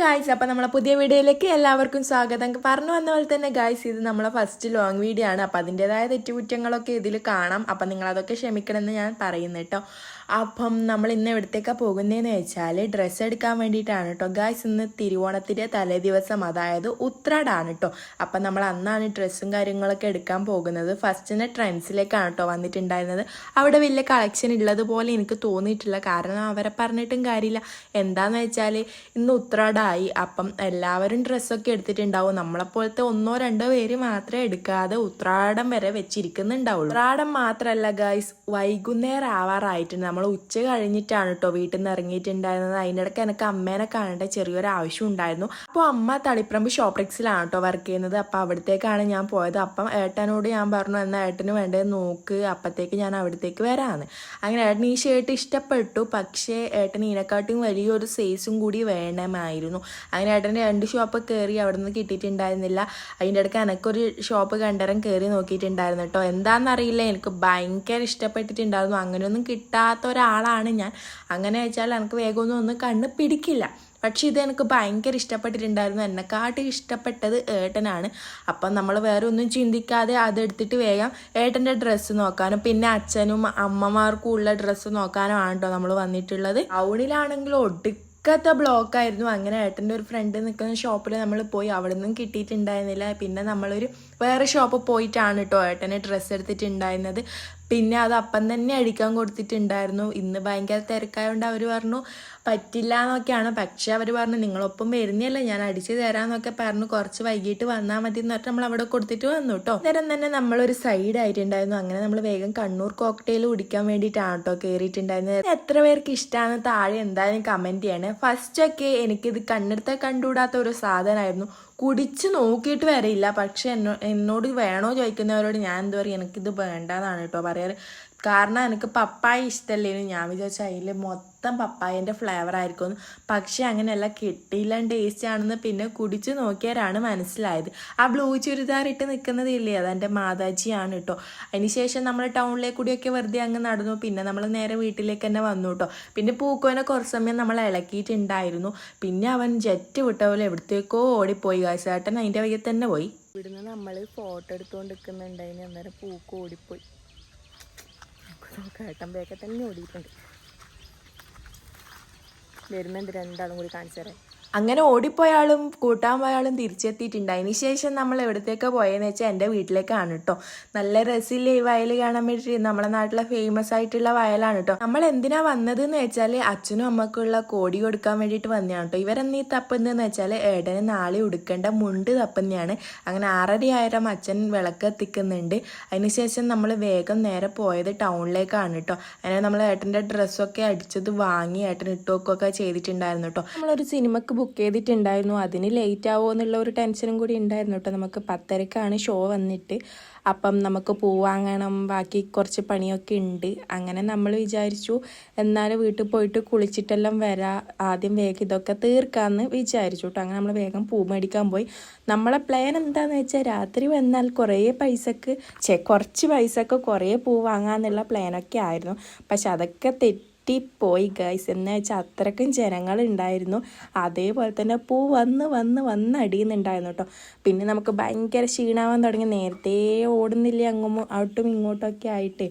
Guys, അപ്പോൾ നമ്മളെ പുതിയ വീഡിയോയിലേക്ക് എല്ലാവർക്കും സ്വാഗതം. പറഞ്ഞു വന്ന പോലെ തന്നെ ഗായ്സ്, ഇത് നമ്മളെ ഫസ്റ്റ് ലോങ് വീഡിയോ ആണ്. അപ്പോൾ അതിൻ്റെതായ തെറ്റുകുറ്റങ്ങളൊക്കെ ഇതിൽ കാണാം. അപ്പം നിങ്ങളതൊക്കെ ക്ഷമിക്കണമെന്ന് ഞാൻ പറയുന്നു കേട്ടോ. അപ്പം നമ്മൾ ഇന്ന് എവിടത്തേക്കാണ് പോകുന്നതെന്ന് വെച്ചാൽ ഡ്രസ്സ് എടുക്കാൻ വേണ്ടിയിട്ടാണ് കേട്ടോ ഗായ്സ്. ഇന്ന് തിരുവോണത്തിൻ്റെ തലേ ദിവസം, അതായത് ഉത്രാടാണ് കേട്ടോ. അപ്പം നമ്മൾ അന്നാണ് ഡ്രസ്സും കാര്യങ്ങളൊക്കെ എടുക്കാൻ പോകുന്നത്. ഫസ്റ്റിനെ ട്രെൻഡ്സിലേക്കാണ് കേട്ടോ വന്നിട്ടുണ്ടായിരുന്നത്. അവിടെ വലിയ കളക്ഷൻ ഉള്ളതുപോലെ എനിക്ക് തോന്നിയിട്ടില്ല, കാരണം അവരെ പറഞ്ഞിട്ടും കാര്യമില്ല. എന്താണെന്ന് വെച്ചാൽ ഇന്ന് ഉത്രാടായി. അപ്പം എല്ലാവരും ഡ്രസ്സൊക്കെ എടുത്തിട്ടുണ്ടാവും. നമ്മളെപ്പോലത്തെ ഒന്നോ രണ്ടോ പേര് മാത്രമേ എടുക്കാതെ ഉത്രാടം വരെ വെച്ചിരിക്കുന്നുണ്ടാവുള്ളൂ. ഉത്രാടം മാത്രമല്ല ഗായ്സ്, വൈകുന്നേരം ആവാറായിട്ടുണ്ട്. നമ്മൾ ഉച്ച കഴിഞ്ഞിട്ടാണ് കേട്ടോ വീട്ടിൽ നിന്ന് ഇറങ്ങിയിട്ടുണ്ടായിരുന്നത്. അതിൻ്റെ ഇടയ്ക്ക് എനിക്ക് അമ്മേനെ കാണേണ്ട ചെറിയൊരു ആവശ്യം ഉണ്ടായിരുന്നു. അപ്പോൾ അമ്മ തളിപ്പറമ്പ് ഷോപ്ലെക്സിലാണ് കേട്ടോ വർക്ക് ചെയ്യുന്നത്. അപ്പോൾ അവിടത്തേക്കാണ് ഞാൻ പോയത്. അപ്പം ഏട്ടനോട് ഞാൻ പറഞ്ഞു, എന്നാൽ ഏട്ടന് വേണ്ടത് നോക്ക്, അപ്പത്തേക്ക് ഞാൻ അവിടത്തേക്ക് വരാമെന്ന്. അങ്ങനെ ഏട്ടന് ഈ ഷർട്ട് ഇഷ്ടപ്പെട്ടു. പക്ഷേ ഏട്ടന് ഇതിനെക്കാട്ടും വലിയൊരു സൈസും കൂടി വേണമായിരുന്നു. അങ്ങനെ ഏട്ടന് 2 ഷോപ്പ് കയറി, അവിടെ നിന്ന് കിട്ടിയിട്ടുണ്ടായിരുന്നില്ല. അതിൻ്റെ ഇടയ്ക്ക് എനിക്കൊരു ഷോപ്പ് കണ്ടരം കയറി നോക്കിയിട്ടുണ്ടായിരുന്നു കേട്ടോ. എന്താണെന്നറിയില്ല, എനിക്ക് ഭയങ്കര ഇഷ്ടപ്പെട്ടിട്ടുണ്ടായിരുന്നു. അങ്ങനെയൊന്നും കിട്ടാത്ത ഒരാളാണ് ഞാൻ. അങ്ങനെ വെച്ചാൽ എനിക്ക് വേഗമൊന്നും കണ്ണ് പിടിക്കില്ല. പക്ഷെ ഇത് എനിക്ക് ഭയങ്കര ഇഷ്ടപ്പെട്ടിട്ടുണ്ടായിരുന്നു. എന്നെക്കാട്ടി ഇഷ്ടപ്പെട്ടത് ഏട്ടനാണ്. അപ്പം നമ്മൾ വേറെ ഒന്നും ചിന്തിക്കാതെ അതെടുത്തിട്ട് വേഗം ഏട്ടൻ്റെ ഡ്രസ്സ് നോക്കാനും പിന്നെ അച്ഛനും അമ്മമാർക്കും ഉള്ള ഡ്രസ്സ് നോക്കാനും ആണ് കേട്ടോ നമ്മൾ വന്നിട്ടുള്ളത്. ടൗണിലാണെങ്കിൽ ഒടുക്കത്തെ ബ്ലോക്കായിരുന്നു. അങ്ങനെ ഏട്ടൻ്റെ ഒരു ഫ്രണ്ട് നിൽക്കുന്ന ഷോപ്പിൽ നമ്മൾ പോയി, അവിടെ നിന്നും കിട്ടിയിട്ടുണ്ടായിരുന്നില്ല. പിന്നെ നമ്മളൊരു വേറെ ഷോപ്പ് പോയിട്ടാണ് കേട്ടോ ഏട്ടന് ഡ്രസ്സ് എടുത്തിട്ടുണ്ടായിരുന്നത്. പിന്നെ അത് അപ്പം തന്നെ അടിക്കാൻ കൊടുത്തിട്ടുണ്ടായിരുന്നു. ഇന്ന് ഭയങ്കര തിരക്കായതുകൊണ്ട് അവർ പറഞ്ഞു പറ്റില്ല എന്നൊക്കെയാണ്. പക്ഷെ അവർ പറഞ്ഞു നിങ്ങളൊപ്പം വരുന്നല്ലേ, ഞാൻ അടിച്ചു തരാമെന്നൊക്കെ പറഞ്ഞു. കുറച്ച് വൈകിട്ട് വന്നാൽ മതി എന്ന് പറഞ്ഞിട്ട് നമ്മൾ അവിടെ കൊടുത്തിട്ട് വന്നു കേട്ടോ. നേരം തന്നെ നമ്മളൊരു സൈഡ് ആയിട്ടുണ്ടായിരുന്നു. അങ്ങനെ നമ്മൾ വേഗം കണ്ണൂർ കോക്ടെയിൽ കുടിക്കാൻ വേണ്ടിയിട്ടാണ് കേട്ടോ കയറിയിട്ടുണ്ടായിരുന്നത്. എത്ര പേർക്ക് ഇഷ്ടമാണ് താഴെ എന്തായാലും കമൻറ്റ് ചെയ്യണേ. ഫസ്റ്റൊക്കെ എനിക്കിത് കണ്ണെടുത്താൽ കണ്ടുകൂടാത്ത ഒരു സാധനമായിരുന്നു. കുടിച്ച് നോക്കിയിട്ട് വരെയില്ല. പക്ഷെ എന്നോട് വേണോ ചോദിക്കുന്നവരോട് ഞാൻ എന്താ പറയുക, എനിക്കിത് വേണ്ടതാണ് കേട്ടോ പറയാറ്. കാരണം എനിക്ക് പപ്പായ ഇഷ്ടമല്ലേനും. ഞാൻ വിചാരിച്ചു അതിൽ മൊത്തം പപ്പായൻ്റെ ഫ്ലേവർ ആയിരിക്കും. പക്ഷെ അങ്ങനെയല്ല, കിട്ടിയില്ല, ടേസ്റ്റ് ആണെന്ന് പിന്നെ കുടിച്ച് നോക്കിയാലാണ് മനസ്സിലായത്. ആ ബ്ലൂ ചുരിദാർ ഇട്ട് നിൽക്കുന്നതില്ലേ, അതെൻ്റെ മാതാജിയാണ് കേട്ടോ. അതിനുശേഷം നമ്മൾ ടൗണിലേക്ക് കൂടിയൊക്കെ വെറുതെ അങ്ങ് നടന്നു. പിന്നെ നമ്മൾ നേരെ വീട്ടിലേക്ക് തന്നെ വന്നു കേട്ടോ. പിന്നെ പൂക്കോനെ കുറച്ച് സമയം നമ്മൾ ഇളക്കിയിട്ടുണ്ടായിരുന്നു. പിന്നെ അവൻ ജെറ്റ് വിട്ട പോലെ എവിടത്തേക്കോ ഓടിപ്പോയി. കാശേട്ടൻ അതിൻ്റെ വഴിയിൽ തന്നെ പോയി. ഇവിടുന്ന് നമ്മൾ ഫോട്ടോ എടുത്തുകൊണ്ട് നിൽക്കുന്നുണ്ടായിന്. അന്നേരം പൂക്ക് ഓടിപ്പോയി. ഏട്ടൻ ബേക്കെ തന്നെ ഓടിയിട്ടുണ്ട്. വരുമ്പോൾ രണ്ടാളും കൂടി കാണിച്ചു തരാം. അങ്ങനെ ഓടിപ്പോയാളും കൂട്ടാൻ പോയാളും തിരിച്ചെത്തിയിട്ടുണ്ട്. അതിന് ശേഷം നമ്മൾ എവിടത്തേക്കാണ് പോയതെന്ന് വെച്ചാൽ എൻ്റെ വീട്ടിലേക്കാണ് കേട്ടോ. നല്ല രസമില്ലേ ഈ വയൽ കാണാൻ വേണ്ടിയിട്ട്. നമ്മളെ നാട്ടിലെ ഫേമസ് ആയിട്ടുള്ള വയലാണ് കേട്ടോ. നമ്മൾ എന്തിനാ വന്നത് എന്ന് വെച്ചാൽ അച്ഛനും അമ്മക്കുള്ള കോടി കൊടുക്കാൻ വേണ്ടിയിട്ട് വന്നതാണ് കേട്ടോ. ഇവരെന്നീ തപ്പുന്നതെന്ന് വെച്ചാൽ ഏട്ടന് നാളെ ഉടുക്കേണ്ട മുണ്ട് തപ്പുന്നതാണ്. അങ്ങനെ 6:30 അച്ഛൻ വിളക്ക് എത്തിക്കുന്നുണ്ട്. അതിനുശേഷം നമ്മൾ വേഗം നേരെ പോയത് ടൗണിലേക്കാണ് കേട്ടോ. അങ്ങനെ നമ്മൾ ഏട്ടൻ്റെ ഡ്രസ്സൊക്കെ അടിച്ചത് വാങ്ങി ഏട്ടൻ ഇട്ടുവെക്കുകയൊക്കെ ചെയ്തിട്ടുണ്ടായിരുന്നു കേട്ടോ. നമ്മളൊരു സിനിമക്ക് ബുക്ക് ചെയ്തിട്ടുണ്ടായിരുന്നു. അതിന് ലേറ്റ് ആവുമോ എന്നുള്ള ഒരു ടെൻഷനും കൂടി ഉണ്ടായിരുന്നു കേട്ടോ. നമുക്ക് 10:30ക്കാണ് ഷോ വന്നിട്ട്. അപ്പം നമുക്ക് പൂ വാങ്ങണം, ബാക്കി കുറച്ച് പണിയൊക്കെ ഉണ്ട്. അങ്ങനെ നമ്മൾ വിചാരിച്ചു എന്നാലും വീട്ടിൽ പോയിട്ട് കുളിച്ചിട്ടെല്ലാം വരാം, ആദ്യം വേഗം ഇതൊക്കെ തീർക്കാമെന്ന് വിചാരിച്ചു കേട്ടോ. അങ്ങനെ നമ്മൾ വേഗം പൂ മേടിക്കാൻ പോയി. നമ്മളെ പ്ലാൻ എന്താണെന്ന് വെച്ചാൽ രാത്രി വന്നാൽ കുറച്ച് പൈസക്ക് കുറേ പൂ വാങ്ങാമെന്നുള്ള പ്ലാനൊക്കെ ആയിരുന്നു. പക്ഷെ അതൊക്കെ പോയി ഗൈസ്. എന്ന് വെച്ചാൽ അത്രയ്ക്കും ജനങ്ങളുണ്ടായിരുന്നു. അതേപോലെ തന്നെ പൂ വന്ന് അടിയുന്നുണ്ടായിരുന്നു കേട്ടോ. പിന്നെ നമുക്ക് ഭയങ്കര ക്ഷീണാവാൻ തുടങ്ങി. നേരത്തെ ഓടുന്നില്ലേ അങ്ങോട്ടും ഇങ്ങോട്ടൊക്കെ ആയിട്ട്.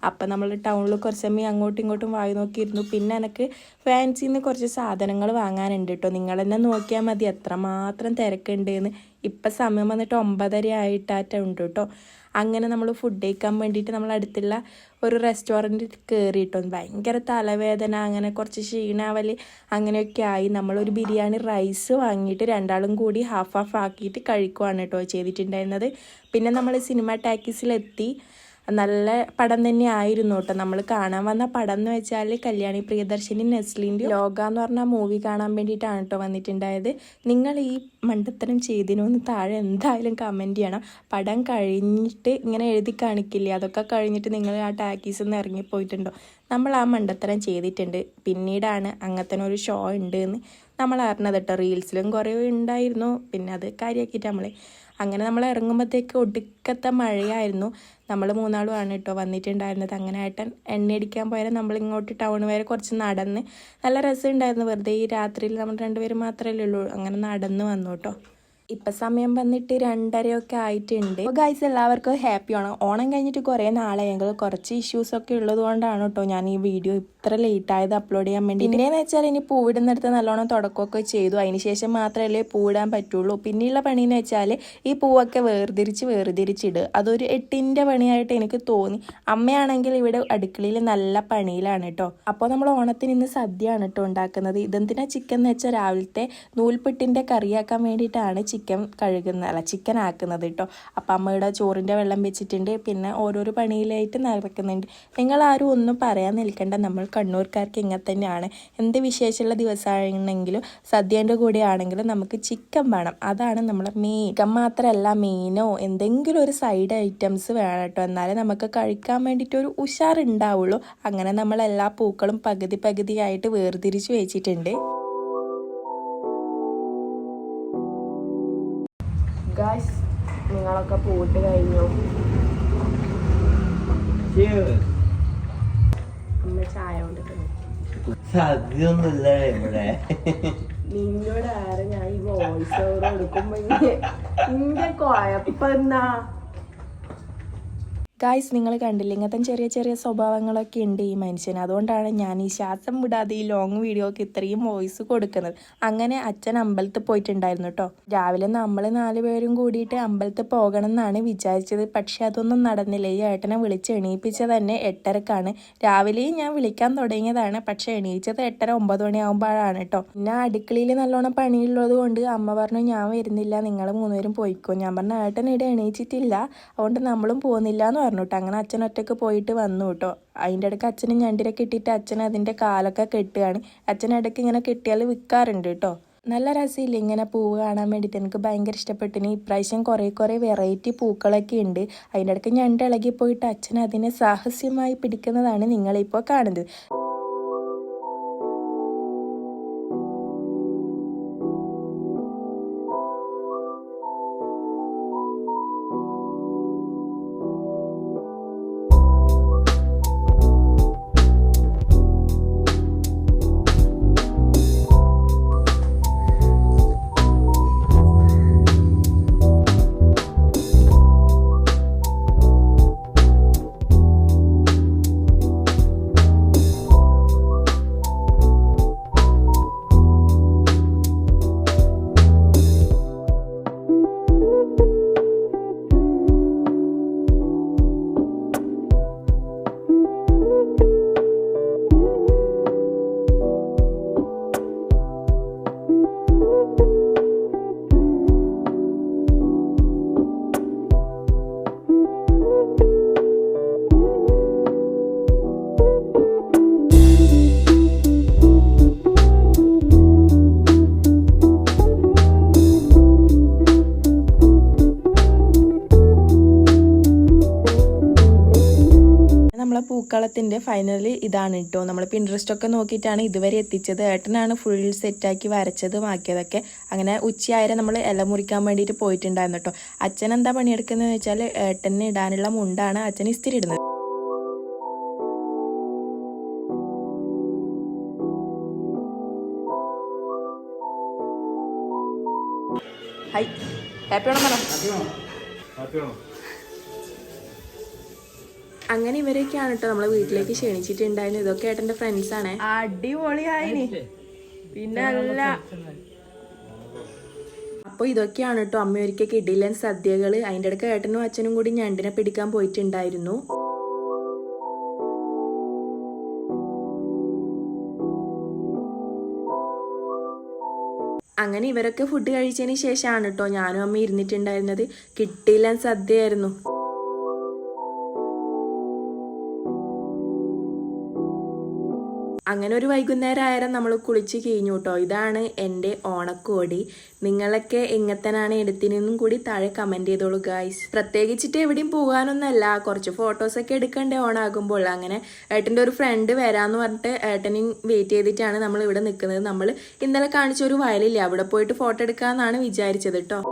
അപ്പം നമ്മൾ ടൗണിൽ കുറച്ച് സമയം അങ്ങോട്ടും ഇങ്ങോട്ടും വായി നോക്കിയിരുന്നു. പിന്നെ എനിക്ക് ഫാൻസിയിൽ നിന്ന് കുറച്ച് സാധനങ്ങൾ വാങ്ങാനുണ്ട് കേട്ടോ. നിങ്ങൾ തന്നെ നോക്കിയാൽ മതി എത്രമാത്രം തിരക്കുണ്ട് എന്ന്. ഇപ്പം സമയം വന്നിട്ട് 9:30 ആയിട്ടുണ്ട് കേട്ടോ. അങ്ങനെ നമ്മൾ ഫുഡ് കഴിക്കാൻ വേണ്ടിയിട്ട് നമ്മൾ അടുത്തുള്ള ഒരു റെസ്റ്റോറൻറ്റിൽ കയറിയിട്ടോ. ഭയങ്കര തലവേദന, അങ്ങനെ കുറച്ച് ക്ഷീണാവൽ അങ്ങനെയൊക്കെ ആയി. നമ്മളൊരു ബിരിയാണി റൈസ് വാങ്ങിയിട്ട് രണ്ടാളും കൂടി ഹാഫ് ആക്കിയിട്ട് കഴിക്കുവാണ് കേട്ടോ ചെയ്തിട്ടുണ്ടായിരുന്നത്. പിന്നെ നമ്മൾ സിനിമ ടാക്കീസിലെത്തി. നല്ല പടം തന്നെ ആയിരുന്നു കേട്ടോ. നമ്മൾ കാണാൻ വന്ന പടം എന്ന് വെച്ചാൽ കല്യാണി പ്രിയദർശിനി നെസ്ലിൻ്റെ ലോക എന്ന് പറഞ്ഞ മൂവി കാണാൻ വേണ്ടിയിട്ടാണ് കേട്ടോ വന്നിട്ടുണ്ടായത്. നിങ്ങൾ ഈ മണ്ടത്തരം ചെയ്തിനോന്ന് താഴെ എന്തായാലും കമൻറ്റ് ചെയ്യണം. പടം കഴിഞ്ഞിട്ട് ഇങ്ങനെ എഴുതി കാണിക്കില്ലേ, അതൊക്കെ കഴിഞ്ഞിട്ട് നിങ്ങൾ ആ ടാക്കീസിൽ നിന്ന് ഇറങ്ങിപ്പോയിട്ടുണ്ടോ? നമ്മൾ ആ മണ്ടത്തരം ചെയ്തിട്ടുണ്ട്. പിന്നീടാണ് അങ്ങനത്തെ ഒരു ഷോ ഉണ്ട് എന്ന് നമ്മൾ അറിഞ്ഞത് കേട്ടോ. റീൽസിലും കുറേ ഉണ്ടായിരുന്നു. പിന്നെ അത് കാര്യമാക്കിയിട്ട് നമ്മൾ അങ്ങനെ നമ്മൾ ഇറങ്ങുമ്പോഴത്തേക്ക് ഒടുക്കത്തെ മഴയായിരുന്നു. നമ്മൾ മൂന്നാളുമാണ് കേട്ടോ വന്നിട്ടുണ്ടായിരുന്നത്. അങ്ങനെ ഏട്ടൻ എണ്ണയടിക്കാൻ പോയാൽ നമ്മളിങ്ങോട്ട് ടൗൺ വരെ കുറച്ച് നടന്ന് നല്ല രസമുണ്ടായിരുന്നു. വെറുതെ ഈ രാത്രിയിൽ നമ്മൾ രണ്ടുപേരും മാത്രമല്ലേ ഉള്ളൂ. അങ്ങനെ നടന്ന് വന്നു കേട്ടോ. ഇപ്പം സമയം വന്നിട്ട് 2:30 ആയിട്ടുണ്ട്. അപ്പോൾ ഗൈസ് എല്ലാവർക്കും ഹാപ്പി ഓണം. ഓണം കഴിഞ്ഞിട്ട് കുറേ നാളെയെങ്കിൽ കുറച്ച് ഇഷ്യൂസൊക്കെ ഉള്ളത് കൊണ്ടാണ് കേട്ടോ ഞാൻ ഈ വീഡിയോ ഇത്ര ലേറ്റായത് അപ്ലോഡ് ചെയ്യാൻ വേണ്ടി. പിന്നെയെന്ന് വെച്ചാൽ ഇനി പൂവിടുന്നിടത്ത് നല്ലോണം തുടക്കമൊക്കെ ചെയ്തു. അതിന് ശേഷം മാത്രമല്ലേ പൂവിടാൻ പറ്റുള്ളൂ. പിന്നെയുള്ള പണിയെന്ന് വെച്ചാൽ ഈ പൂവൊക്കെ വേർതിരിച്ചിടുക. അതൊരു 8ന്റെ പണിയായിട്ട് എനിക്ക് തോന്നി. അമ്മയാണെങ്കിൽ ഇവിടെ അടുക്കളയിൽ നല്ല പണിയിലാണ് കേട്ടോ. അപ്പോൾ നമ്മൾ ഓണത്തിന് ഇന്ന് സദ്യയാണ് കേട്ടോ ഉണ്ടാക്കുന്നത്. ഇതെന്തിനാ ചിക്കൻ എന്ന് വെച്ചാൽ രാവിലത്തെ നൂൽപുട്ടിൻ്റെ കറിയാക്കാൻ വേണ്ടിയിട്ടാണ് ചിക്കൻ ആക്കുന്നത് കേട്ടോ. അപ്പം അമ്മയുടെ ചോറിൻ്റെ വെള്ളം വെച്ചിട്ടുണ്ട്. പിന്നെ ഓരോരോ പണിയിലായിട്ട് നടക്കുന്നുണ്ട്. നിങ്ങളാരും ഒന്നും പറയാൻ നിൽക്കേണ്ട. നമ്മൾ കണ്ണൂർക്കാർക്ക് ഇങ്ങനെ തന്നെയാണ്. എന്ത് വിശേഷമുള്ള ദിവസമാണെങ്കിലും സദ്യേൻ്റെ കൂടെ ആണെങ്കിലും നമുക്ക് ചിക്കൻ വേണം. അതാണ് നമ്മളെ മെയിൻ. ചിക്കൻ മാത്രമല്ല, മീനോ എന്തെങ്കിലും ഒരു സൈഡ് ഐറ്റംസ് വേണം കേട്ടോ. എന്നാലേ നമുക്ക് കഴിക്കാൻ വേണ്ടിയിട്ട് ഒരു ഉഷാറുണ്ടാവുള്ളൂ. അങ്ങനെ നമ്മൾ എല്ലാ പൂക്കളും പകുതിയായിട്ട് വേർതിരിച്ച് വെച്ചിട്ടുണ്ട്. ഗായ്സ്, നിങ്ങളൊക്കെ പോയിട്ട് കഴിഞ്ഞു. അമ്മ ചായ കൊണ്ടിട്ടുണ്ട്. നിന്നോട് ആരെ ഞാൻ ഈ വോയിസ് ഓവർ കൊടുക്കുമ്പോ ഇന്റെ കുഴപ്പെന്നാ. ഗായ്സ്, നിങ്ങൾ കണ്ടില്ല, ഇങ്ങനത്തെ ചെറിയ സ്വഭാവങ്ങളൊക്കെ ഉണ്ട് ഈ മനുഷ്യന്. അതുകൊണ്ടാണ് ഞാൻ ഈ ശ്വാസം വിടാതെ ഈ ലോങ് വീഡിയോക്ക് ഇത്രയും വോയിസ് കൊടുക്കുന്നത്. അങ്ങനെ അച്ഛൻ അമ്പലത്തിൽ പോയിട്ടുണ്ടായിരുന്നു കേട്ടോ. രാവിലെ നമ്മൾ 4 പേരും കൂടിയിട്ട് അമ്പലത്തിൽ പോകണം എന്നാണ് വിചാരിച്ചത്. പക്ഷെ അതൊന്നും നടന്നില്ല. ഈ ഏട്ടനെ വിളിച്ച് എണീപ്പിച്ചത് തന്നെ 8:30. രാവിലെയും ഞാൻ വിളിക്കാൻ തുടങ്ങിയതാണ്. പക്ഷെ എണീച്ചത് 8:30-9 മണിയാകുമ്പോഴാണ് കേട്ടോ. പിന്നെ അടുക്കളയിൽ നല്ലോണം പണിയുള്ളത് കൊണ്ട് അമ്മ പറഞ്ഞു ഞാൻ വരുന്നില്ല, നിങ്ങൾ 3 പേരും പോയിക്കോ. ഞാൻ പറഞ്ഞു ഏട്ടൻ ഇവിടെ എണീച്ചിട്ടില്ല, അതുകൊണ്ട് നമ്മളും പോകുന്നില്ല എന്ന് പറഞ്ഞു കേട്ടോ. അങ്ങനെ അച്ഛൻ ഒറ്റയ്ക്ക് പോയിട്ട് വന്നു കേട്ടോ. അതിൻ്റെ ഇടയ്ക്ക് അച്ഛന് ഞണ്ടിരൊക്കെ ഇട്ടിട്ട് അച്ഛൻ അതിൻ്റെ കാലൊക്കെ കെട്ടുകയാണ്. അച്ഛൻ ഇടയ്ക്ക് ഇങ്ങനെ കെട്ടിയാൽ വിൽക്കാറുണ്ട് കേട്ടോ. നല്ല രസമില്ല ഇങ്ങനെ പൂവ് കാണാൻ വേണ്ടിയിട്ട്. എനിക്ക് ഭയങ്കര ഇഷ്ടപ്പെട്ടിന്. ഇപ്രാവശ്യം കുറേ വെറൈറ്റി പൂക്കളൊക്കെ ഉണ്ട്. അതിൻ്റെ ഇടയ്ക്ക് ഞണ്ട് ഇളകി പോയിട്ട് അച്ഛൻ അതിനെ സാഹസ്യമായി പിടിക്കുന്നതാണ് നിങ്ങളിപ്പോൾ കാണുന്നത്. പൂക്കളത്തിൻ്റെ ഫൈനലി ഇതാണ് കേട്ടോ. നമ്മൾ പിൻട്രസ്റ്റൊക്കെ നോക്കിയിട്ടാണ് ഇതുവരെ എത്തിച്ചത്. ഏട്ടനാണ് ഫുൾ സെറ്റാക്കി വരച്ചത് ആക്കിയതൊക്കെ. അങ്ങനെ ഉച്ചയായാലും നമ്മൾ ഇല മുറിക്കാൻ വേണ്ടിയിട്ട് പോയിട്ടുണ്ടായിരുന്നു കേട്ടോ. അച്ഛൻ എന്താ പണിയെടുക്കുന്നതെന്ന് വെച്ചാൽ ഏട്ടന് ഇടാനുള്ള മുണ്ടാണ് അച്ഛൻ ഇസ്തിരി ഇടുന്നത്. ഹായ്, ഹാപ്പി ഓണം പറ. അങ്ങനെ ഇവരൊക്കെയാണ് കേട്ടോ നമ്മളെ വീട്ടിലേക്ക് ക്ഷണിച്ചിട്ടുണ്ടായിരുന്നു. ഇതൊക്കെ ഏട്ടൻ്റെ ഫ്രണ്ട്സാണ്. അടിപൊളിയായിന്. പിന്നെ അല്ല, അപ്പോൾ ഇതൊക്കെയാണ് കേട്ടോ അമ്മ ഒരിക്കൽ കിടിലൻ സദ്യകൾ. അതിൻ്റെ ഇടയ്ക്ക് ഏട്ടനും അച്ഛനും കൂടി ഞണ്ടിനെ പിടിക്കാൻ പോയിട്ടുണ്ടായിരുന്നു. അങ്ങനെ ഇവരൊക്കെ ഫുഡ് കഴിച്ചതിന് ശേഷമാണ് കേട്ടോ ഞാനും അമ്മ ഇരുന്നിട്ടുണ്ടായിരുന്നത്. കിടിലൻ സദ്യയായിരുന്നു. അങ്ങനെ ഒരു വൈകുന്നേരം ആയാലും നമ്മൾ കുളിച്ച് കഴിഞ്ഞു കേട്ടോ. ഇതാണ് എൻ്റെ ഓണക്കോടി. നിങ്ങളൊക്കെ എങ്ങത്തനാണ് എടുത്തിനെന്നും കൂടി താഴെ കമൻറ്റ് ചെയ്തോളൂ ഗായ്സ്. പ്രത്യേകിച്ചിട്ട് എവിടെയും പോകാനൊന്നല്ല, കുറച്ച് ഫോട്ടോസൊക്കെ എടുക്കണ്ടേ ഓണാകുമ്പോൾ. അങ്ങനെ ഏട്ടൻ്റെ ഒരു ഫ്രണ്ട് വരാമെന്ന് പറഞ്ഞിട്ട് ഏട്ടനെയും വെയിറ്റ് ചെയ്തിട്ടാണ് നമ്മൾ ഇവിടെ നിൽക്കുന്നത്. നമ്മൾ ഇന്നലെ കാണിച്ച ഒരു വയലില്ലേ, അവിടെ പോയിട്ട് ഫോട്ടോ എടുക്കാമെന്നാണ് വിചാരിച്ചത് കേട്ടോ.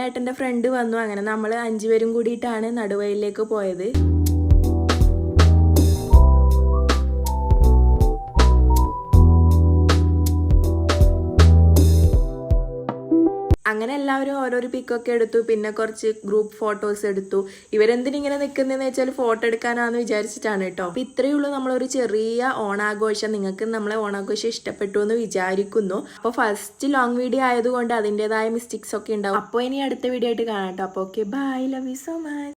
ഏട്ടൻ്റെ ഫ്രണ്ട് വന്നു. അങ്ങനെ നമ്മൾ 5 പേരും കൂടിയിട്ടാണ് നടുവയിലേക്ക് പോയത്. അങ്ങനെ എല്ലാവരും ഓരോരോ പിക്കൊക്കെ എടുത്തു. പിന്നെ കുറച്ച് ഗ്രൂപ്പ് ഫോട്ടോസ് എടുത്തു. ഇവരെന്തിനിങ്ങനെ നിൽക്കുന്നതെന്ന് വെച്ചാൽ ഫോട്ടോ എടുക്കാനാന്ന് വിചാരിച്ചിട്ടാണ് കേട്ടോ. അപ്പൊ ഇത്രയേ ഉള്ളൂ നമ്മളൊരു ചെറിയ ഓണാഘോഷം. നിങ്ങൾക്ക് നമ്മളെ ഓണാഘോഷം ഇഷ്ടപ്പെട്ടു എന്ന് വിചാരിക്കുന്നു. അപ്പോൾ ഫസ്റ്റ് ലോങ് വീഡിയോ ആയതുകൊണ്ട് അതിൻ്റെതായ മിസ്റ്റേക്സ് ഒക്കെ ഉണ്ടാവും. അപ്പോൾ ഇനി അടുത്ത വീഡിയോ ആയിട്ട് കാണാം കേട്ടോ. അപ്പോൾ okay, bye, love you so much.